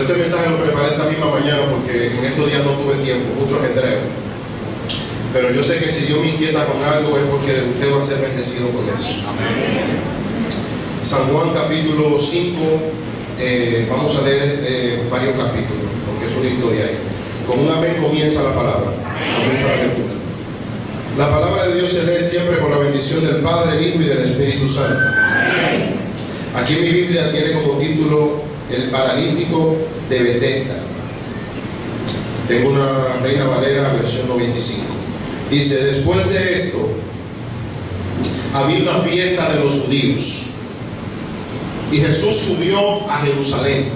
Este mensaje lo preparé esta misma mañana porque en estos días no tuve tiempo, mucho ajetreo. Pero yo sé que si Dios me inquieta con algo es porque usted va a ser bendecido con eso. Amén. San Juan capítulo 5, vamos a leer varios capítulos, porque es una historia ahí. Con un amén comienza la palabra, comienza la lectura. La palabra de Dios se lee siempre con la bendición del Padre, el Hijo y del Espíritu Santo. Aquí en mi Biblia tiene como título El paralítico de Betesda. Tengo una Reina Valera versión 95. Dice: después de esto había una fiesta de los judíos y Jesús subió a Jerusalén.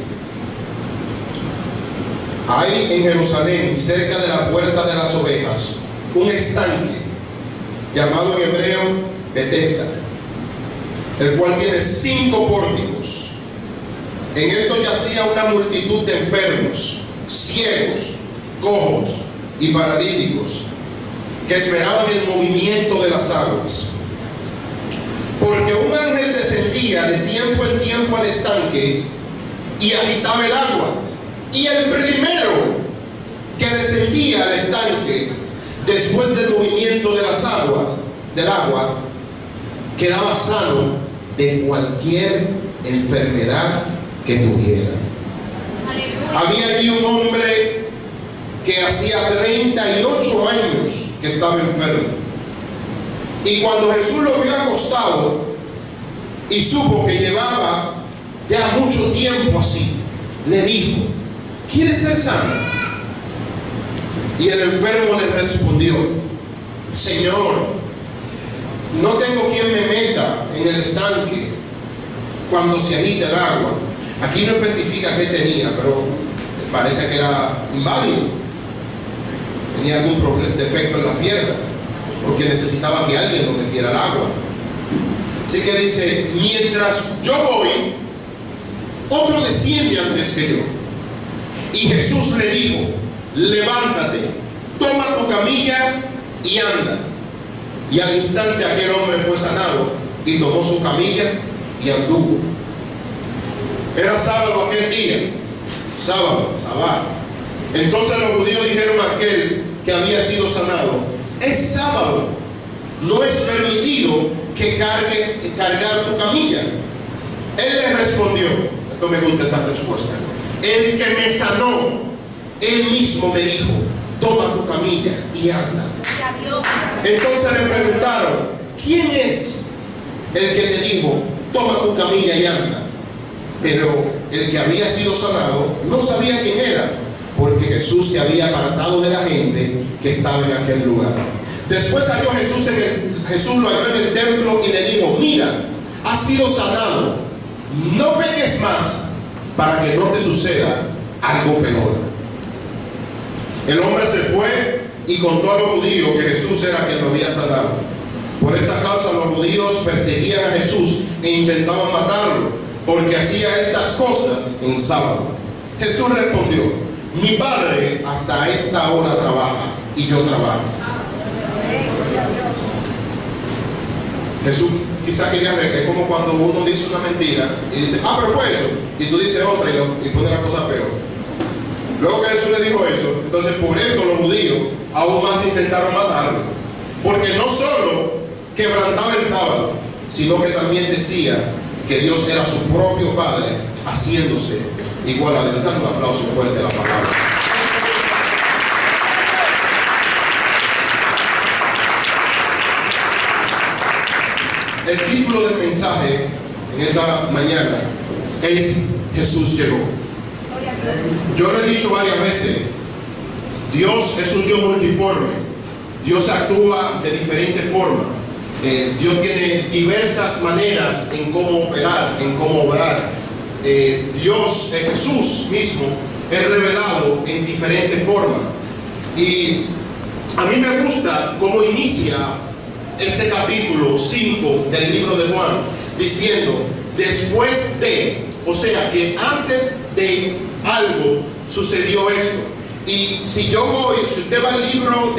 Hay en Jerusalén, cerca de la puerta de las ovejas, un estanque llamado en hebreo Betesda, el cual tiene 5 pórticos. En esto yacía una multitud de enfermos, ciegos, cojos y paralíticos, que esperaban el movimiento de las aguas. Porque un ángel descendía de tiempo en tiempo al estanque y agitaba el agua. Y el primero que descendía al estanque, después del movimiento de las aguas, del agua, quedaba sano de cualquier enfermedad que tuviera. Había allí un hombre que hacía 38 años que estaba enfermo. Y cuando Jesús lo vio acostado y supo que llevaba ya mucho tiempo así, le dijo: ¿quieres ser sano? Y el enfermo le respondió: Señor, no tengo quien me meta en el estanque cuando se agita el agua. Aquí no especifica qué tenía, pero parece que era inválido. Tenía algún defecto en la pierna, porque necesitaba que alguien lo metiera al agua. Así que dice: mientras yo voy, otro desciende antes que yo. Y Jesús le dijo: levántate, toma tu camilla y anda. Y al instante aquel hombre fue sanado y tomó su camilla y anduvo. Era sábado aquel día, sábado. Entonces los judíos dijeron a aquel que había sido sanado: es sábado, no es permitido que cargar tu camilla. Él le respondió, esto me gusta esta respuesta: el que me sanó, él mismo me dijo: toma tu camilla y anda. Entonces le preguntaron: ¿quién es el que te dijo toma tu camilla y anda? Pero el que había sido sanado no sabía quién era, porque Jesús se había apartado de la gente que estaba en aquel lugar. Después salió Jesús lo halló en el templo y le dijo: mira, has sido sanado, no peques más, para que no te suceda algo peor. El hombre se fue y contó a los judíos que Jesús era quien lo había sanado. Por esta causa los judíos perseguían a Jesús e intentaban matarlo, porque hacía estas cosas en sábado. Jesús respondió: mi Padre hasta esta hora trabaja y yo trabajo. Jesús quizás quería es como cuando uno dice una mentira y dice: pero fue eso, y tú dices otra y pone la cosa peor. Luego que Jesús le dijo eso, entonces por esto los judíos aún más intentaron matarlo, porque no solo quebrantaba el sábado, sino que también decía que Dios era su propio Padre, haciéndose igual a Dios. Dale un aplauso fuerte a la palabra. El título del mensaje en esta mañana es: Jesús llegó. Yo lo he dicho varias veces, Dios es un Dios multiforme. Dios actúa de diferentes formas. Dios tiene diversas maneras en cómo operar, en cómo obrar. Jesús mismo es revelado en diferentes formas. Y a mí me gusta cómo inicia este capítulo 5 del libro de Juan, diciendo: después de, o sea que antes de algo sucedió esto. Y si usted va al libro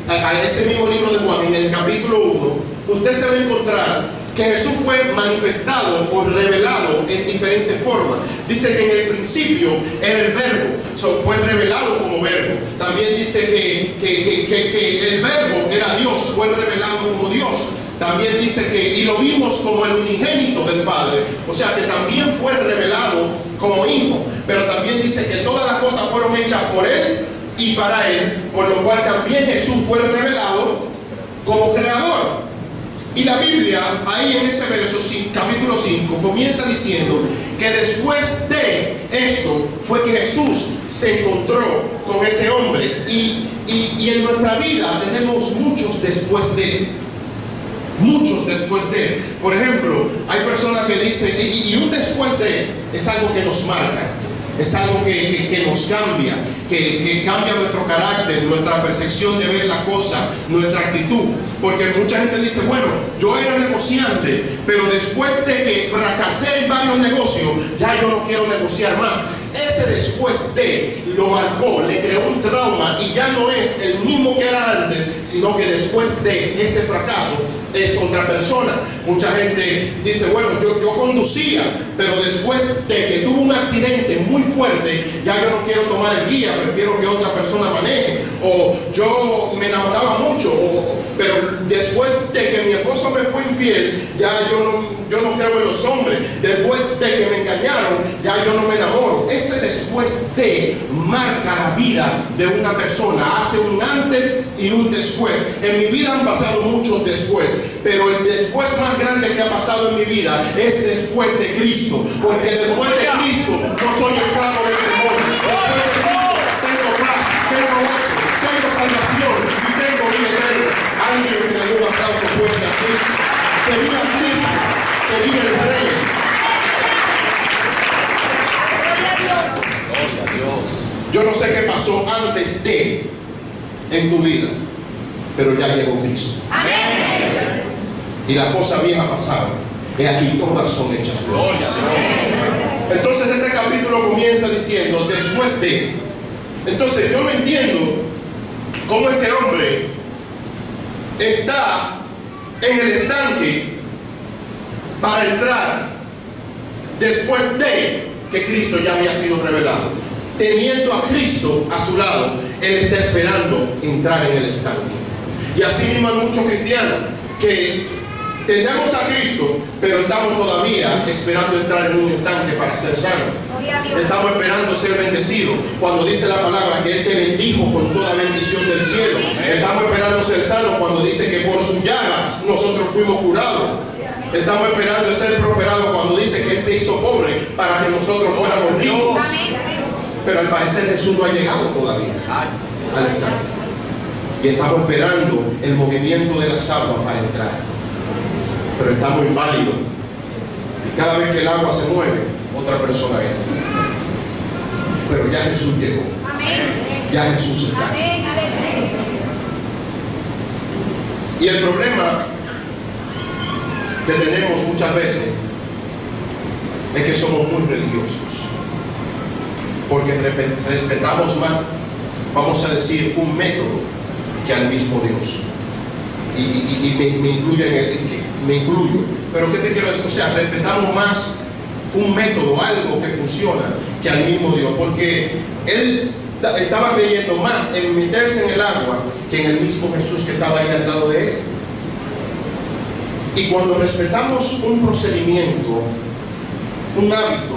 a ese mismo libro de Juan, en el capítulo 1, usted se va a encontrar que Jesús fue manifestado o revelado en diferentes formas. Dice que en el principio era el verbo, fue revelado como verbo. También dice que el verbo era Dios, fue revelado como Dios. También dice que, y lo vimos como el unigénito del Padre, o sea que también fue revelado como hijo. Pero también dice que todas las cosas fueron hechas por Él y para Él, por lo cual también Jesús fue revelado como creador. Y la Biblia, ahí en ese verso, capítulo 5, comienza diciendo que después de esto fue que Jesús se encontró con ese hombre. Y en nuestra vida tenemos muchos después de. Muchos después de. Por ejemplo, hay personas que dicen, y un después de es algo que nos marca. Es algo que nos cambia, que cambia nuestro carácter, nuestra percepción de ver la cosa, nuestra actitud. Porque mucha gente dice, bueno, yo era negociante, pero después de que fracasé en varios negocios, ya yo no quiero negociar más. Ese después de lo marcó, le creó un trauma y ya no es el mismo que era antes, sino que después de ese fracaso es otra persona. Mucha gente dice, bueno, yo conducía, pero después de que tuve un accidente muy fuerte, ya yo no quiero tomar el guía, prefiero que otra persona maneje. O yo me enamoraba mucho, pero después de que mi esposo me fue infiel, ya yo no creo en los hombres. Después de que me engañaron, ya yo no me enamoro. Ese después de marca la vida de una persona, hace un antes y un después. En mi vida han pasado muchos después, pero el después más grande que ha pasado en mi vida es después de Cristo, porque después de Cristo no soy esclavo del temor. Después de Cristo tengo paz, tengo gozo, tengo salvación y tengo vida eterna. Alguien que le dé un aplauso fuerte a Cristo. Que viva Cristo, que viva el Rey. Yo no sé qué pasó antes de en tu vida, pero ya llegó Cristo. Amén. Y las cosas viejas pasaron. Y aquí todas son hechas nuevas. Entonces este capítulo comienza diciendo después de. Entonces yo no entiendo cómo este hombre está en el estanque para entrar después de que Cristo ya había sido revelado. Teniendo a Cristo a su lado, Él está esperando entrar en el estanque. Y así mismo hay muchos cristianos que tenemos a Cristo, pero estamos todavía esperando entrar en un estanque para ser sanos. Estamos esperando ser bendecidos. Cuando dice la palabra que Él te bendijo con toda bendición del cielo. Estamos esperando ser sanos cuando dice que por su llaga nosotros fuimos curados. Estamos esperando ser prosperados cuando dice que Él se hizo pobre para que nosotros fuéramos ricos. Pero al parecer Jesús no ha llegado todavía al estanque. Y estamos esperando el movimiento de las aguas para entrar. Pero estamos inválidos. Y cada vez que el agua se mueve, otra persona entra. Pero ya Jesús llegó. Ya Jesús está. Y el problema que tenemos muchas veces es que somos muy religiosos. Porque respetamos más, vamos a decir, un método que al mismo Dios. Y me incluyo. Pero ¿qué te quiero decir? O sea, respetamos más un método, algo que funciona, que al mismo Dios. Porque él estaba creyendo más en meterse en el agua que en el mismo Jesús que estaba ahí al lado de él. Y cuando respetamos un procedimiento, un hábito,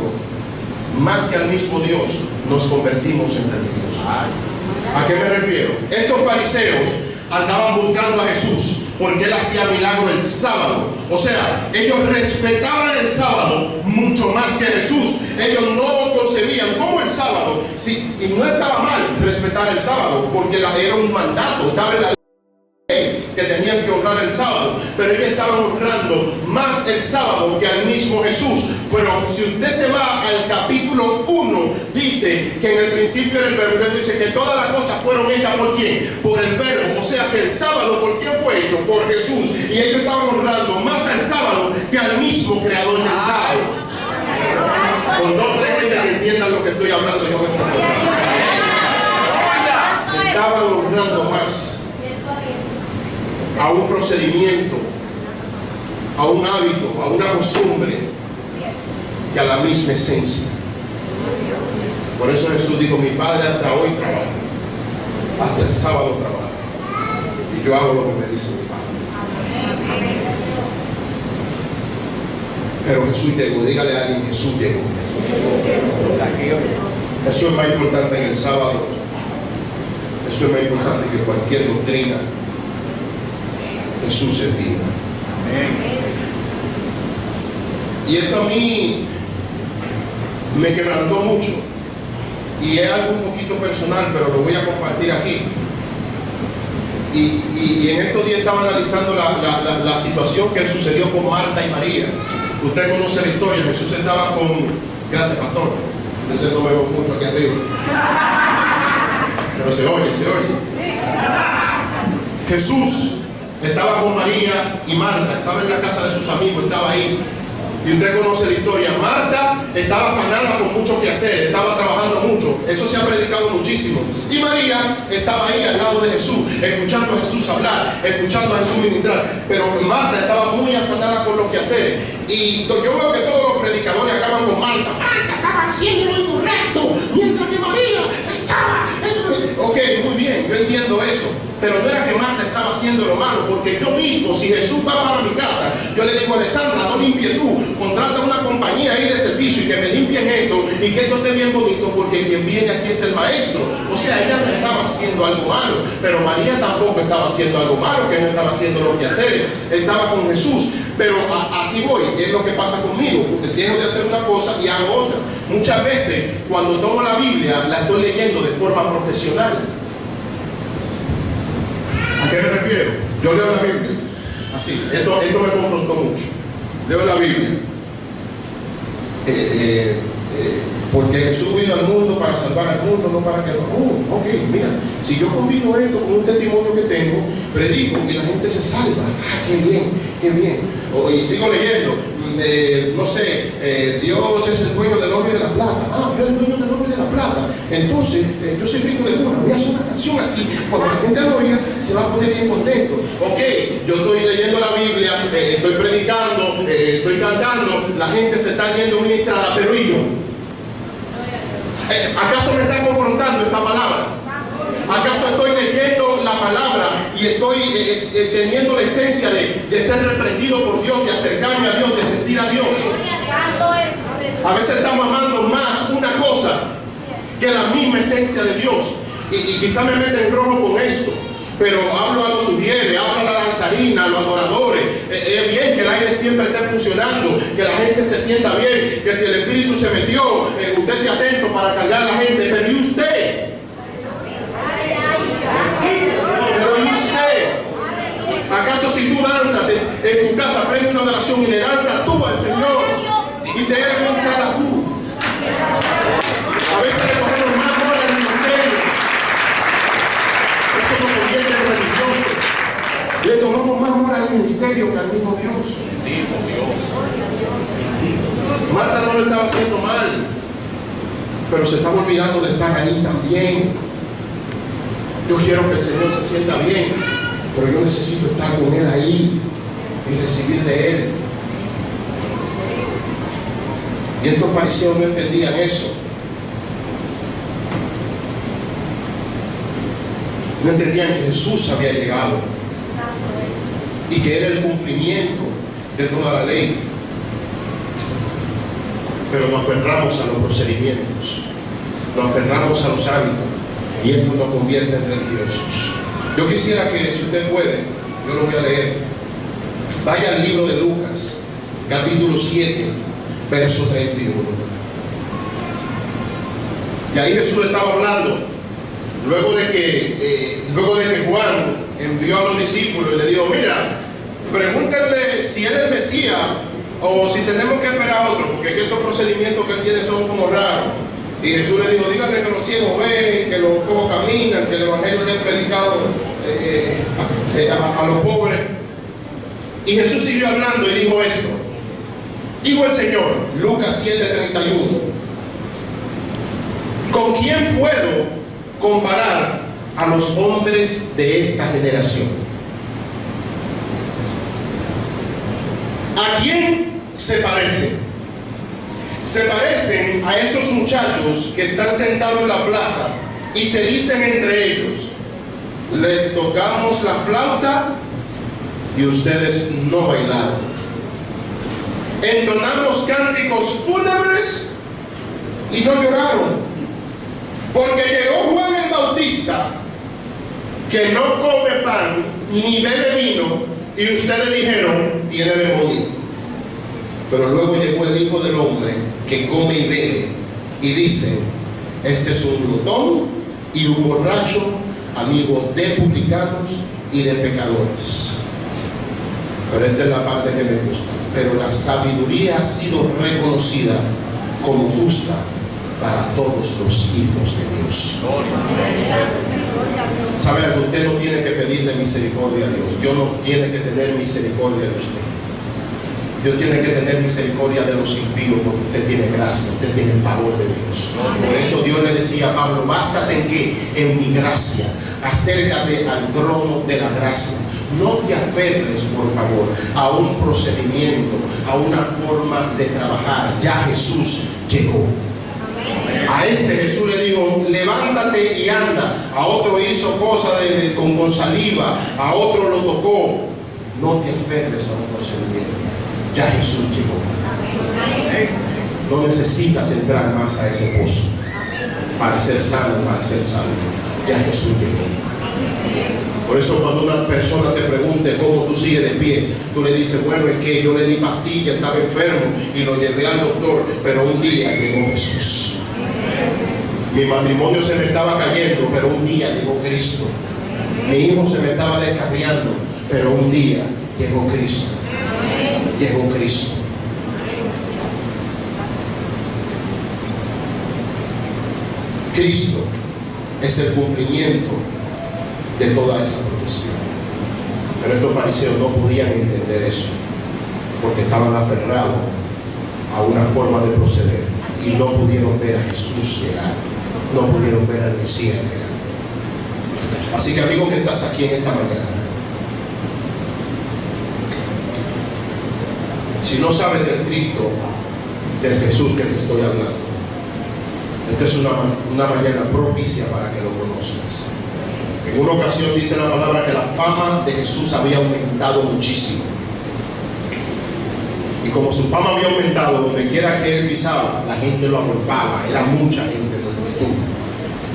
más que al mismo Dios, nos convertimos en religiosos. ¿A qué me refiero? Estos fariseos andaban buscando a Jesús porque Él hacía milagro el sábado. O sea, ellos respetaban el sábado mucho más que Jesús. Ellos no concebían como el sábado. Sí, y no estaba mal respetar el sábado, porque era un mandato, estaba en la que tenían que honrar el sábado, pero ellos estaban honrando más el sábado que al mismo Jesús. Pero si usted se va al capítulo 1, dice que en el principio del verbo, dice que todas las cosas fueron hechas por ¿quién? Por el verbo. O sea que el sábado, ¿por quién fue hecho? Por Jesús. Y ellos estaban honrando más al sábado que al mismo creador del sábado. Con dos tres gente que entiendan lo que estoy hablando, yo me estaban honrando más a un procedimiento, a un hábito, a una costumbre y a la misma esencia. Por eso Jesús dijo: mi Padre hasta hoy trabaja, hasta el sábado trabaja, y yo hago lo que me dice mi Padre. Pero Jesús llegó. Dígale a alguien: Jesús llegó. Eso es más importante en el sábado. Eso es más importante que cualquier doctrina. Jesús es vida. Y esto a mí me quebrantó mucho. Y es algo un poquito personal, pero lo voy a compartir aquí. Y en estos días estaba analizando la situación que sucedió con Marta y María. Usted conoce la historia. Jesús estaba con... Gracias, pastor. Entonces no me veo mucho aquí arriba. Pero se oye. Jesús estaba con María y Marta. Estaba en la casa de sus amigos, estaba ahí. Y usted conoce la historia. Marta estaba afanada con mucho que hacer, estaba trabajando mucho. Eso se ha predicado muchísimo. Y María estaba ahí al lado de Jesús, escuchando a Jesús hablar, escuchando a Jesús ministrar. Pero Marta estaba muy afanada con lo que hacer. Y yo veo que todos los predicadores acaban con Marta. Marta estaba haciendo lo incorrecto, mientras que María estaba... Ok, muy bien, yo entiendo eso. Pero no era que Marta estaba haciendo lo malo, porque yo mismo, si Jesús va para mi casa, yo le digo: Alessandra, no limpie tú, contrata una compañía ahí de servicio y que me limpien esto y que esto esté bien bonito, porque quien viene aquí es el maestro. O sea, ella no estaba haciendo algo malo, pero María tampoco estaba haciendo algo malo, que no estaba haciendo lo que hacer, estaba con Jesús. Pero aquí voy, ¿qué es lo que pasa conmigo? Usted tiene de hacer una cosa y hago otra. Muchas veces, cuando tomo la Biblia, la estoy leyendo de forma profesional. ¿A qué me refiero? Yo leo la Biblia así. Esto me confrontó mucho. Leo la Biblia porque Jesús vino al mundo para salvar al mundo, no para que no. Ok, mira, si yo combino esto con un testimonio que tengo, predico y la gente se salva. Qué bien, qué bien. Y sigo leyendo. No sé, Dios es el dueño del oro y de la plata. Yo el dueño del oro y de la plata. Entonces, yo soy rico de cuna. Voy a hacer una canción así. Cuando la gente lo oiga, se va a poner bien contento. Ok, yo estoy leyendo la Biblia, estoy predicando, estoy cantando, la gente se está yendo ministrada, pero ¿y yo? ¿Acaso me está confrontando esta palabra? ¿Acaso estoy leyendo la palabra y estoy teniendo la esencia de ser reprendido por Dios, de acercarme a Dios, de sentir a Dios? A veces estamos amando más una cosa que la misma esencia de Dios. Y quizá me mete en rojo con esto, pero hablo a los sugieres, hablo a la danzarina, a los adoradores. Es bien que el aire siempre esté funcionando, que la gente se sienta bien, que si el Espíritu se metió, usted esté atento para cargar a la gente. Pero ¿y usted? ¿Acaso si tú danzas en tu casa, prende una oración y le danzas tú al Señor y te eres un cada tú? A veces le cogemos más horas en el ministerio. Eso nos convierte en religiosos. Le tomamos más horas al ministerio que al mismo Dios. Marta no lo estaba haciendo mal, pero se estaba olvidando de estar ahí también. Yo quiero que el Señor se sienta bien, pero yo necesito estar con Él ahí y recibir de Él. Y estos fariseos no entendían eso. No entendían que Jesús había llegado y que era el cumplimiento de toda la ley. Pero nos aferramos a los procedimientos, nos aferramos a los hábitos, y esto nos convierte en religiosos. Yo quisiera que, si usted puede, yo lo voy a leer. Vaya al libro de Lucas, capítulo 7, verso 31. Y ahí Jesús estaba hablando, luego de que Juan envió a los discípulos y le dijo: mira, pregúntenle si él es el Mesías o si tenemos que esperar a otro, porque estos procedimientos que él tiene son como raros. Y Jesús le dijo: díganle que los ciegos ven, que los cojos caminan, que el evangelio le ha predicado a los pobres. Y Jesús siguió hablando y dijo esto. Dijo el Señor, Lucas 7:31: ¿con quién puedo comparar a los hombres de esta generación? ¿A quién se parecen? Se parecen a esos muchachos que están sentados en la plaza y se dicen entre ellos: les tocamos la flauta y ustedes no bailaron. Entonamos cánticos fúnebres y no lloraron. Porque llegó Juan el Bautista, que no come pan ni bebe vino, y ustedes dijeron: tiene demonio. Pero luego llegó el Hijo del Hombre, que come y bebe, y dicen: este es un glotón y un borracho, amigo de publicanos y de pecadores. Pero esta es la parte que me gusta. Pero la sabiduría ha sido reconocida como justa para todos los hijos de Dios. ¿Sabe algo? Usted no tiene que pedirle misericordia a Dios. Dios no tiene que tener misericordia de usted. Dios tiene que tener misericordia de los impíos, porque usted tiene gracia, usted tiene el favor de Dios. Por eso Dios le decía a Pablo: bástate en qué, en mi gracia. Acércate al trono de la gracia. No te aferres, por favor, a un procedimiento, a una forma de trabajar. Ya Jesús llegó. A este Jesús le dijo: levántate y anda. A otro hizo cosas con saliva, a otro lo tocó. No te aferres a un procedimiento. Ya Jesús llegó. No necesitas entrar más a ese pozo para ser sano, para ser salvo. Ya Jesús llegó. Por eso cuando una persona te pregunte cómo tú sigues de pie, tú le dices: bueno, es que yo le di pastilla, estaba enfermo y lo llevé al doctor, pero un día llegó Jesús. Mi matrimonio se me estaba cayendo, pero un día llegó Cristo. Mi hijo se me estaba descarriando, pero un día llegó Cristo. Llegó Cristo. Cristo es el cumplimiento de toda esa profecía. Pero estos fariseos no podían entender eso, porque estaban aferrados a una forma de proceder y no pudieron ver a Jesús llegar, no pudieron ver al Mesías llegar. Así que, amigo que estás aquí en esta mañana, si no sabes del Cristo, del Jesús que te estoy hablando, esta es una mañana propicia para que lo conozcas. En una ocasión dice la palabra que la fama de Jesús había aumentado muchísimo. Y como su fama había aumentado, donde quiera que él pisaba, la gente lo agolpaba. Era mucha gente, multitud.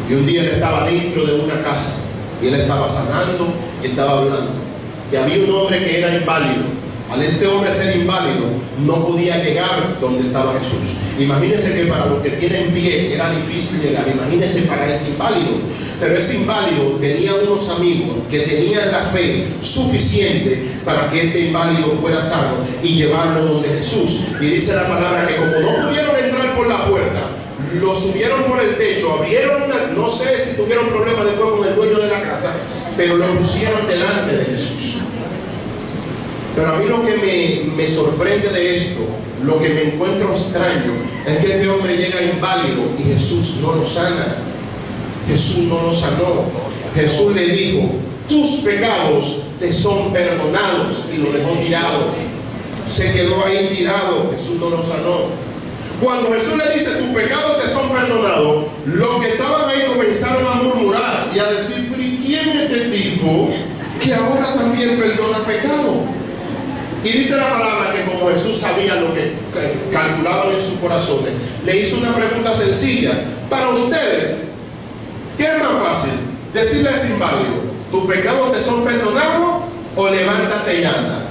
Y un día él estaba dentro de una casa, y él estaba sanando y estaba hablando. Y había un hombre que era inválido. Al este hombre ser inválido, no podía llegar donde estaba Jesús. Imagínense que para los que tienen pie era difícil llegar. Imagínense para ese inválido. Pero ese inválido tenía unos amigos que tenían la fe suficiente para que este inválido fuera sano y llevarlo donde Jesús. Y dice la palabra que como no pudieron entrar por la puerta, lo subieron por el techo, abrieron no sé si tuvieron problemas después con el dueño de la casa, pero lo pusieron delante de Jesús. Pero a mí lo que me sorprende de esto, lo que me encuentro extraño, es que este hombre llega inválido y Jesús no lo sana. Jesús no lo sanó. Jesús le dijo: tus pecados te son perdonados, y lo dejó tirado. Se quedó ahí tirado. Jesús no lo sanó. Cuando Jesús le dice: tus pecados te son perdonados, los que estaban ahí comenzaron a murmurar y a decir: pero ¿y quién es este tipo que ahora también perdona pecado? Y dice la palabra que como Jesús sabía lo que calculaban en sus corazones, le hizo una pregunta sencilla: para ustedes, ¿qué es más fácil? Decirle a ese inválido: tus pecados te son perdonados, o levántate y anda.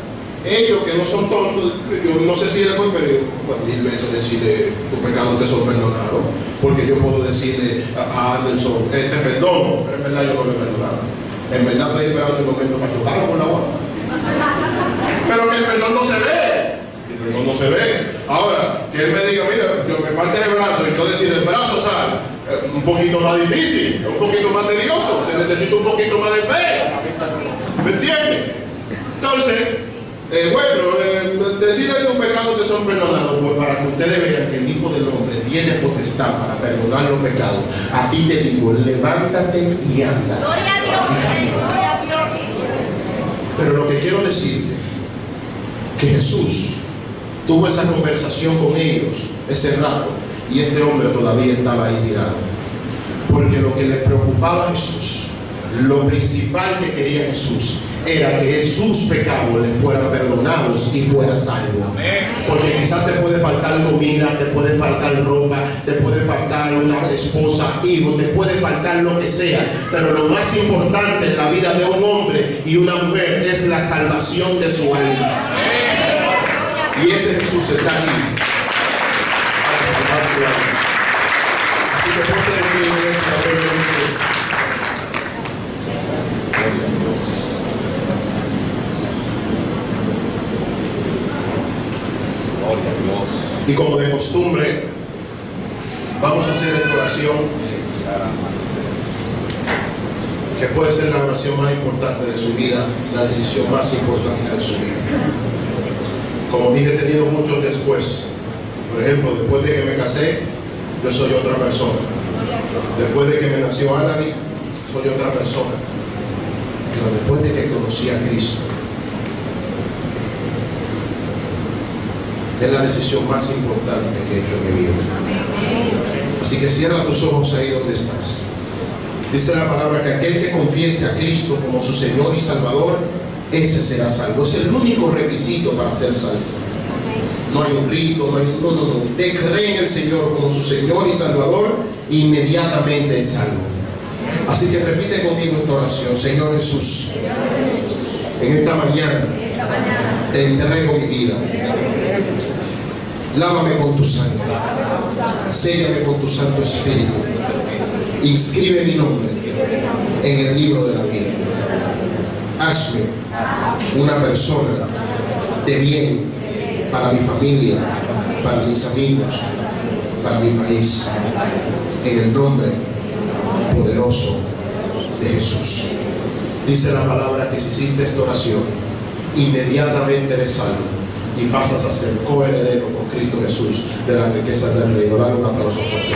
Ellos que no son tontos, yo no sé si él puede, pero bueno, 1000 veces decirle: tus pecados te son perdonados, porque yo puedo decirle a Anderson: te perdono, pero en verdad yo no le he perdonado. En verdad estoy esperando el momento para chocarlo con la agua. Pero que el perdón no se ve. El perdón no se ve. Ahora, que él me diga: mira, yo me falta el brazo, y yo decir el brazo sale, un poquito más difícil, un poquito más tedioso, se necesita un poquito más de fe. ¿Me entiendes? Entonces, decirle que tus pecados te son perdonados, pues para que ustedes vean que el Hijo del Hombre tiene potestad para perdonar los pecados. A ti te digo: levántate y anda. Gloria a Dios, gloria a Dios. Pero lo que quiero decirte, que Jesús tuvo esa conversación con ellos ese rato, y este hombre todavía estaba ahí tirado. Porque lo que le preocupaba a Jesús, lo principal que quería Jesús, era que sus pecados le fueran perdonados y fuera salvo. Porque quizás te puede faltar comida, te puede faltar ropa, te puede faltar una esposa, hijo, te puede faltar lo que sea, pero lo más importante en la vida de un hombre y una mujer es la salvación de su alma. Y ese Jesús está aquí para salvar tu alma. Así que ponte de pie, iglesia, a ver qué. Y como de costumbre, vamos a hacer esta oración, que puede ser la oración más importante de su vida, la decisión más importante de su vida. Como dije, he tenido muchos después. Por ejemplo, después de que me casé, yo soy otra persona. Después de que me nació Anani, soy otra persona. Pero después de que conocí a Cristo, es la decisión más importante que he hecho en mi vida. Así que cierra tus ojos ahí donde estás. Dice la palabra que aquel que confiese a Cristo como su Señor y Salvador, ese será salvo. Es el único requisito para ser salvo. No hay un rito, no. Usted cree en el Señor como su Señor y Salvador, inmediatamente es salvo. Así que repite conmigo esta oración. Señor Jesús, en esta mañana te entrego mi vida. Lávame con tu sangre, séllame con tu Santo Espíritu, inscribe mi nombre en el libro de la vida. Hazme una persona de bien para mi familia, para mis amigos, para mi país, en el nombre poderoso de Jesús. Dice la palabra que si hiciste esta oración, inmediatamente eres salvo y pasas a ser coheredero con Cristo Jesús de las riquezas del reino. Dale un aplauso fuerte.